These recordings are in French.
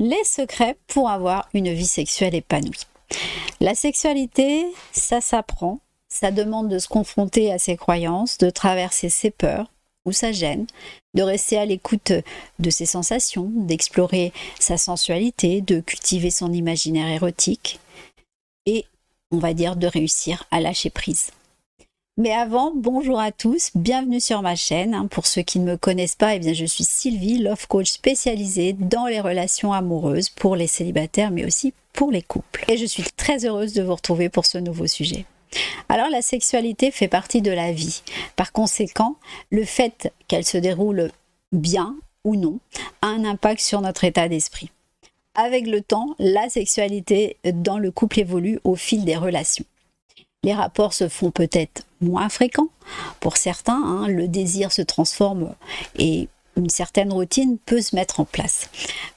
Les secrets pour avoir une vie sexuelle épanouie. La sexualité, ça s'apprend, ça demande de se confronter à ses croyances, de traverser ses peurs ou sa gêne, de rester à l'écoute de ses sensations, d'explorer sa sensualité, de cultiver son imaginaire érotique et, on va dire, de réussir à lâcher prise. Mais avant, bonjour à tous, bienvenue sur ma chaîne. Pour ceux qui ne me connaissent pas, je suis Sylvie, love coach spécialisée dans les relations amoureuses pour les célibataires, mais aussi pour les couples. Et je suis très heureuse de vous retrouver pour ce nouveau sujet. Alors la sexualité fait partie de la vie. Par conséquent, le fait qu'elle se déroule bien ou non a un impact sur notre état d'esprit. Avec le temps, la sexualité dans le couple évolue au fil des relations. Les rapports se font peut-être moins fréquents. Pour certains, le désir se transforme et une certaine routine peut se mettre en place.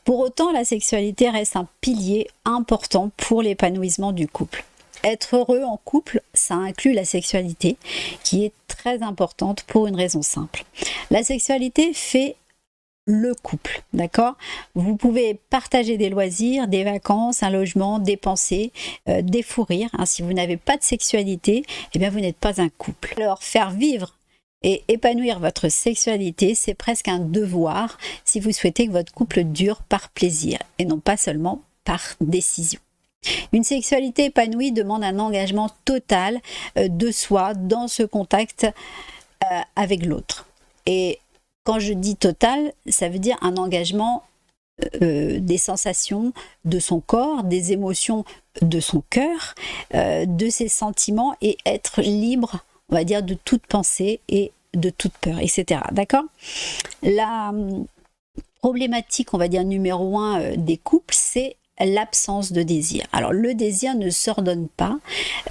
Pour autant, la sexualité reste un pilier important pour l'épanouissement du couple. Être heureux en couple, ça inclut la sexualité, qui est très importante pour une raison simple. La sexualité fait le couple, d'accord? Vous pouvez partager des loisirs, des vacances, un logement, des pensées, des fous rires. Si vous n'avez pas de sexualité, vous n'êtes pas un couple. Alors, faire vivre et épanouir votre sexualité, c'est presque un devoir si vous souhaitez que votre couple dure par plaisir et non pas seulement par décision. Une sexualité épanouie demande un engagement total de soi dans ce contact avec l'autre. Et quand je dis total, ça veut dire un engagement des sensations de son corps, des émotions de son cœur, de ses sentiments et être libre, on va dire, de toute pensée et de toute peur, etc. D'accord ? La problématique, on va dire, numéro 1 des couples, c'est l'absence de désir. Alors le désir ne s'ordonne pas,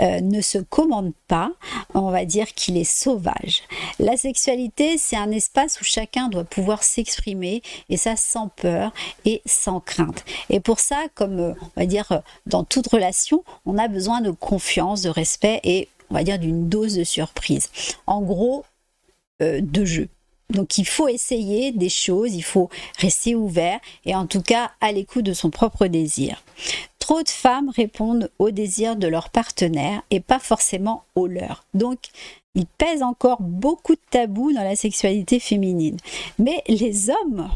ne se commande pas, on va dire qu'il est sauvage. La sexualité, c'est un espace où chacun doit pouvoir s'exprimer et ça sans peur et sans crainte. Et pour ça, comme on va dire dans toute relation, on a besoin de confiance, de respect et on va dire d'une dose de surprise. En gros, de jeu. Donc il faut essayer des choses, il faut rester ouvert et en tout cas à l'écoute de son propre désir. Trop de femmes répondent au désir de leur partenaire et pas forcément au leur. Donc il pèse encore beaucoup de tabous dans la sexualité féminine. Mais les hommes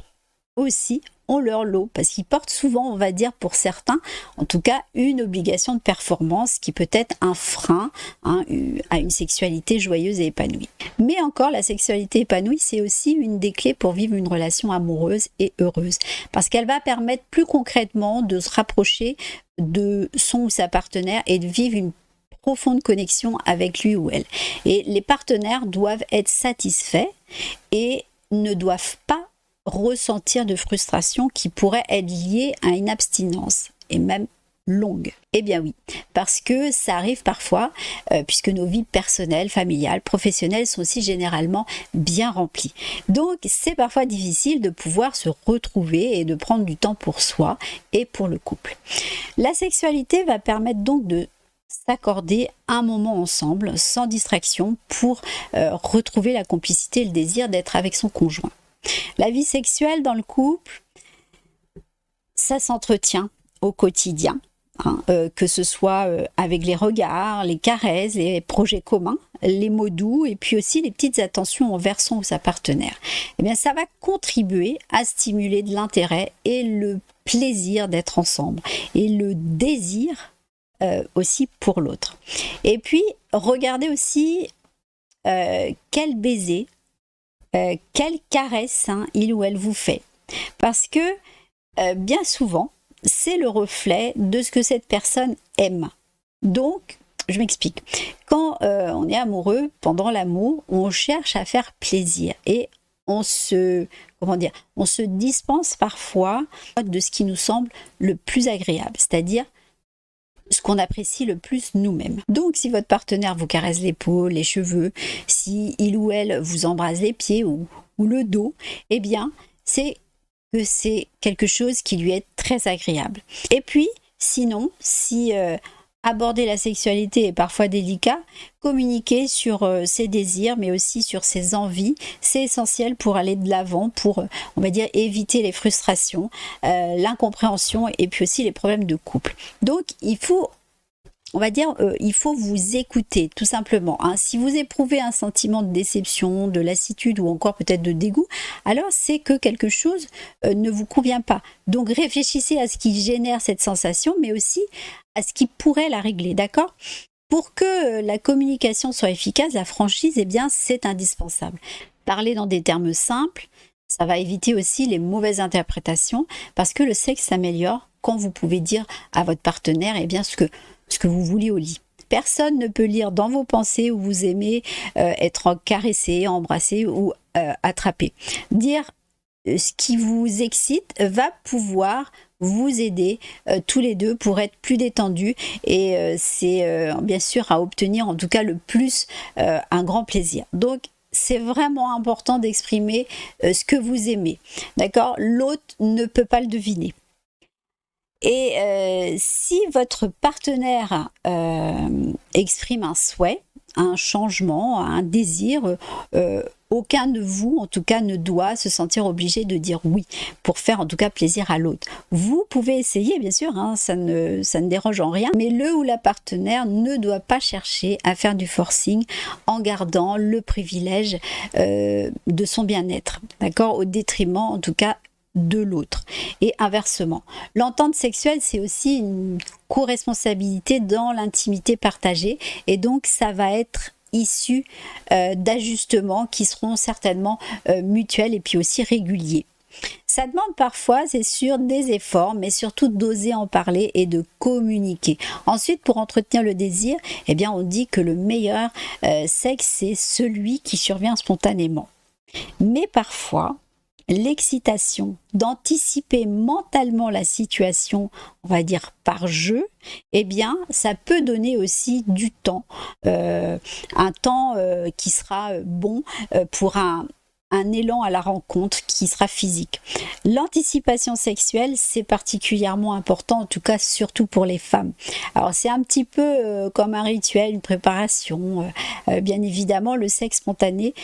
aussi ont leur lot parce qu'ils portent souvent, on va dire pour certains, en tout cas une obligation de performance qui peut être un frein à une sexualité joyeuse et épanouie. Mais encore, la sexualité épanouie, c'est aussi une des clés pour vivre une relation amoureuse et heureuse parce qu'elle va permettre plus concrètement de se rapprocher de son ou sa partenaire et de vivre une profonde connexion avec lui ou elle. Et les partenaires doivent être satisfaits et ne doivent pas ressentir de frustration qui pourrait être liée à une abstinence et même longue. Eh bien oui, parce que ça arrive parfois, puisque nos vies personnelles, familiales, professionnelles sont aussi généralement bien remplies. Donc c'est parfois difficile de pouvoir se retrouver et de prendre du temps pour soi et pour le couple. La sexualité va permettre donc de s'accorder un moment ensemble, sans distraction, pour retrouver la complicité et le désir d'être avec son conjoint. La vie sexuelle dans le couple, ça s'entretient au quotidien, que ce soit avec les regards, les caresses, les projets communs, les mots doux et puis aussi les petites attentions envers son ou sa partenaire. Eh bien, ça va contribuer à stimuler de l'intérêt et le plaisir d'être ensemble et le désir aussi pour l'autre. Et puis, regardez aussi quel baiser, quelle caresse il ou elle vous fait. Parce que bien souvent, c'est le reflet de ce que cette personne aime. Donc, je m'explique. Quand on est amoureux, pendant l'amour, on cherche à faire plaisir et on se dispense parfois de ce qui nous semble le plus agréable, c'est-à-dire ce qu'on apprécie le plus nous-mêmes. Donc si votre partenaire vous caresse l'épaule, les cheveux, si il ou elle vous embrasse les pieds ou le dos, eh bien c'est que c'est quelque chose qui lui est très agréable. Et puis sinon, si aborder la sexualité est parfois délicat, communiquer sur ses désirs, mais aussi sur ses envies, c'est essentiel pour aller de l'avant, pour, on va dire, éviter les frustrations, l'incompréhension et puis aussi les problèmes de couple. Donc, il faut, on va dire, il faut vous écouter, tout simplement. Hein. Si vous éprouvez un sentiment de déception, de lassitude ou encore peut-être de dégoût, alors c'est que quelque chose ne vous convient pas. Donc réfléchissez à ce qui génère cette sensation, mais aussi à ce qui pourrait la régler, d'accord ? Pour que la communication soit efficace, la franchise, eh bien, c'est indispensable. Parler dans des termes simples, ça va éviter aussi les mauvaises interprétations, parce que le sexe s'améliore quand vous pouvez dire à votre partenaire, eh bien, ce que vous voulez au lit. Personne ne peut lire dans vos pensées où vous aimez être caressé, embrassé ou attrapé. Dire ce qui vous excite va pouvoir vous aider tous les deux pour être plus détendus et c'est bien sûr à obtenir en tout cas le plus un grand plaisir. Donc c'est vraiment important d'exprimer ce que vous aimez. D'accord ? L'autre ne peut pas le deviner. Et si votre partenaire exprime un souhait, un changement, un désir, aucun de vous, en tout cas, ne doit se sentir obligé de dire oui pour faire en tout cas plaisir à l'autre. Vous pouvez essayer, bien sûr, hein, ça ne dérange en rien, mais le ou la partenaire ne doit pas chercher à faire du forcing en gardant le privilège de son bien-être, d'accord, au détriment, en tout cas, de l'autre et inversement. L'entente sexuelle, c'est aussi une co-responsabilité dans l'intimité partagée et donc ça va être issu d'ajustements qui seront certainement mutuels et puis aussi réguliers. Ça demande parfois, c'est sûr, des efforts, mais surtout d'oser en parler et de communiquer. Ensuite, pour entretenir le désir, eh bien, on dit que le meilleur sexe, c'est celui qui survient spontanément. Mais parfois, l'excitation d'anticiper mentalement la situation, on va dire par jeu, eh bien, ça peut donner aussi du temps, un temps qui sera bon pour un élan à la rencontre qui sera physique. L'anticipation sexuelle, c'est particulièrement important, en tout cas surtout pour les femmes. Alors c'est un petit peu comme un rituel, une préparation. Bien évidemment, le sexe spontané,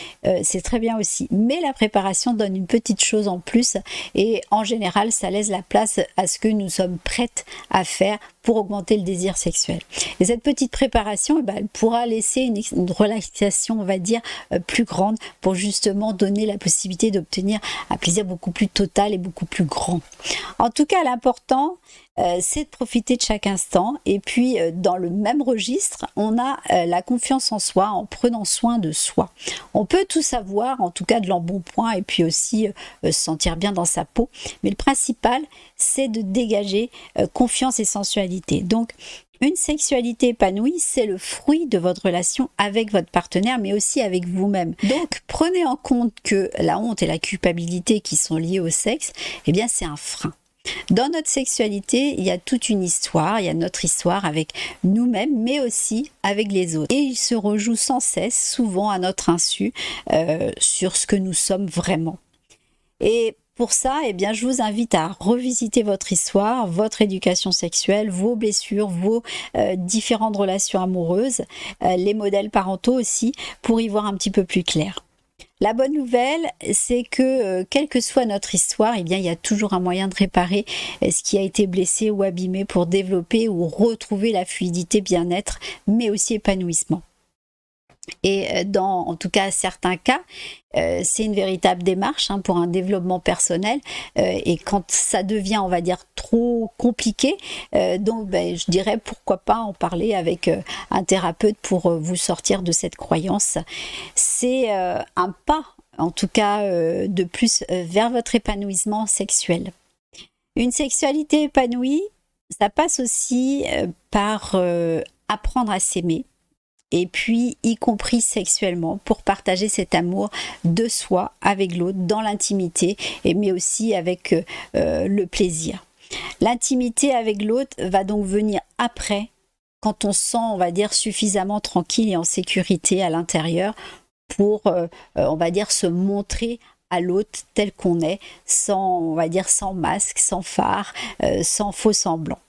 c'est très bien aussi. Mais la préparation donne une petite chose en plus et en général, ça laisse la place à ce que nous sommes prêtes à faire pour augmenter le désir sexuel. Et cette petite préparation, elle pourra laisser une relaxation, on va dire, plus grande pour justement donner la possibilité d'obtenir un plaisir beaucoup plus total et beaucoup plus grand. En tout cas, l'important, c'est de profiter de chaque instant et puis dans le même registre, on a la confiance en soi en prenant soin de soi. On peut tout savoir, en tout cas de l'embonpoint et puis aussi se sentir bien dans sa peau, mais le principal, c'est de dégager confiance et sensualité. Donc, une sexualité épanouie, c'est le fruit de votre relation avec votre partenaire, mais aussi avec vous-même. Donc, prenez en compte que la honte et la culpabilité qui sont liées au sexe, eh bien, c'est un frein. Dans notre sexualité, il y a toute une histoire, il y a notre histoire avec nous-mêmes, mais aussi avec les autres. Et il se rejoue sans cesse, souvent à notre insu, sur ce que nous sommes vraiment. Et pour ça, eh bien, je vous invite à revisiter votre histoire, votre éducation sexuelle, vos blessures, vos différentes relations amoureuses, les modèles parentaux aussi, pour y voir un petit peu plus clair. La bonne nouvelle, c'est que quelle que soit notre histoire, eh bien, il y a toujours un moyen de réparer ce qui a été blessé ou abîmé pour développer ou retrouver la fluidité, bien-être, mais aussi épanouissement. Et dans, en tout cas, certains cas, c'est une véritable démarche pour un développement personnel. Et quand ça devient, on va dire, trop compliqué, donc je dirais pourquoi pas en parler avec un thérapeute pour vous sortir de cette croyance. C'est un pas, en tout cas, de plus vers votre épanouissement sexuel. Une sexualité épanouie, ça passe aussi par apprendre à s'aimer. Et puis y compris sexuellement pour partager cet amour de soi avec l'autre dans l'intimité mais aussi avec le plaisir. L'intimité avec l'autre va donc venir après quand on se sent, on va dire, suffisamment tranquille et en sécurité à l'intérieur pour, on va dire, se montrer à l'autre tel qu'on est, sans, on va dire, sans masque, sans fard, sans faux semblant.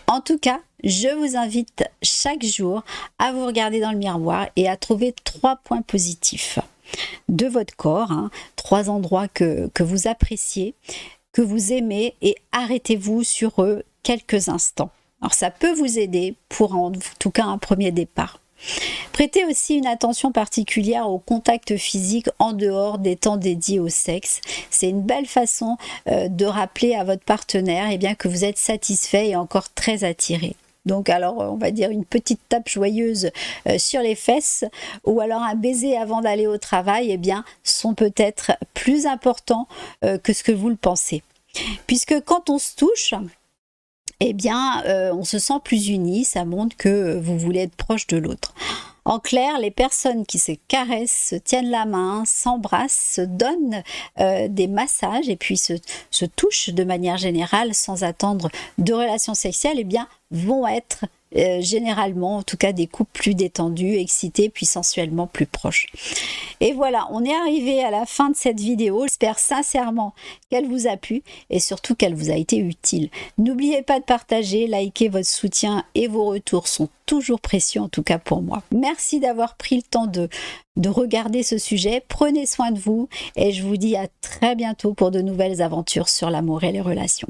En tout cas, je vous invite chaque jour à vous regarder dans le miroir et à trouver 3 points positifs de votre corps, 3 endroits que vous appréciez, que vous aimez, et arrêtez-vous sur eux quelques instants. Alors ça peut vous aider pour en tout cas un premier départ. Prêtez aussi une attention particulière au contact physique en dehors des temps dédiés au sexe. C'est une belle façon de rappeler à votre partenaire que vous êtes satisfait et encore très attiré. Donc alors on va dire une petite tape joyeuse sur les fesses ou alors un baiser avant d'aller au travail sont peut-être plus importants que ce que vous le pensez. Puisque quand on se touche, on se sent plus unis, ça montre que vous voulez être proche de l'autre. En clair, les personnes qui se caressent, se tiennent la main, s'embrassent, se donnent des massages et puis se touchent de manière générale sans attendre de relations sexuelles, vont être généralement, en tout cas, des couples plus détendus, excités, puis sensuellement plus proches. Et voilà, on est arrivé à la fin de cette vidéo. J'espère sincèrement qu'elle vous a plu et surtout qu'elle vous a été utile. N'oubliez pas de partager, liker, votre soutien et vos retours sont toujours précieux, en tout cas pour moi. Merci d'avoir pris le temps de regarder ce sujet. Prenez soin de vous et je vous dis à très bientôt pour de nouvelles aventures sur l'amour et les relations.